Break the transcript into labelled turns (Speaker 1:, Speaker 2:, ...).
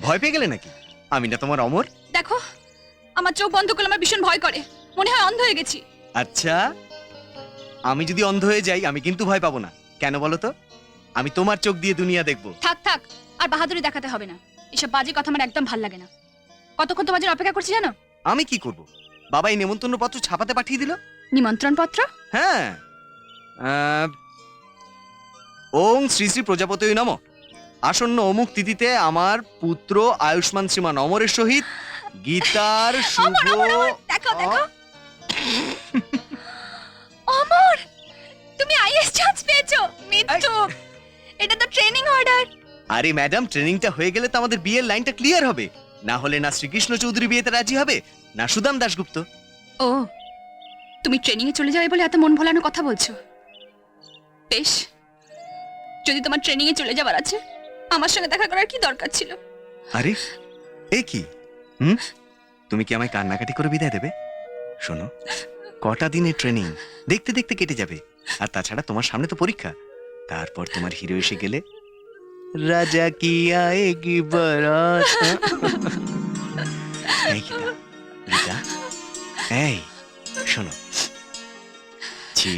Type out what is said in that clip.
Speaker 1: ভয় পেয়ে গেলে নাকি? আমি না তোমার অমর?
Speaker 2: দেখো, আমার চোখ বন্ধ করলে আমার ভীষণ ভয় করে, মনে হয় অন্ধ হয়ে গেছি।
Speaker 1: আচ্ছা, আমি যদি অন্ধ হয়ে যাই আমি কিন্তু ভয় পাবো না। কেন বলো তো? আমি তোমার চোখ দিয়ে দুনিয়া দেখবো।
Speaker 2: থাক থাক, আর বাহাদুরি দেখাতে হবে না। এসব বাজে কথা আমার একদম ভাল লাগে না। কতক্ষণ তোমার জন্য অপেক্ষা করছি জানো?
Speaker 1: আমি কি করব? বাবা এই নেমন্তন্ন পত্র ছাপাতে পাঠিয়ে দিল।
Speaker 2: নিমন্ত্রণ পত্র?
Speaker 1: হ্যাঁ। ওং শ্রী শ্রী প্রজাপতি নমঃ। আসন্ন অমুক তিথিতে আমার পুত্র আয়ুষ্মান শ্রীমান অমরের সহিত গীতার শুভ।
Speaker 2: অমর, অমর, অমর, দেখো দেখো। অমর, তুমি আইএস চান্স পেয়েছো। মিথ্যু, এটা তো ট্রেনিং অর্ডার।
Speaker 1: আরে ম্যাডাম, ট্রেনিংটা হয়ে গেলে তো আমাদের বিয়ের লাইনটা ক্লিয়ার হবে। না হলে না শ্রীকৃষ্ণ চৌধুরী বিয়েতে রাজি হবে, না সুদাম দাশগুপ্ত।
Speaker 2: ও, তুমি ট্রেনিং এ চলে যাবে বলে এত মন ভোলানো কথা বলছো? বেশ, যদি তোমার ট্রেনিং এ চলে যাবার আছে, আমার সঙ্গে দেখা করার কি দরকার ছিল?
Speaker 1: আরে এ কি? তুমি কি আমায় কান্নাকাটি করে বিদায় দেবে? শোনো, কটা দিনের ট্রেনিং দেখতে দেখতে কেটে যাবে। আর তাছাড়া তোমার সামনে তো পরীক্ষা। তারপর তোমার হিরো এসে গেলে রাজা কি আয়েগি বারাত। এই গীতা, গীতা, এই শোনো। ছি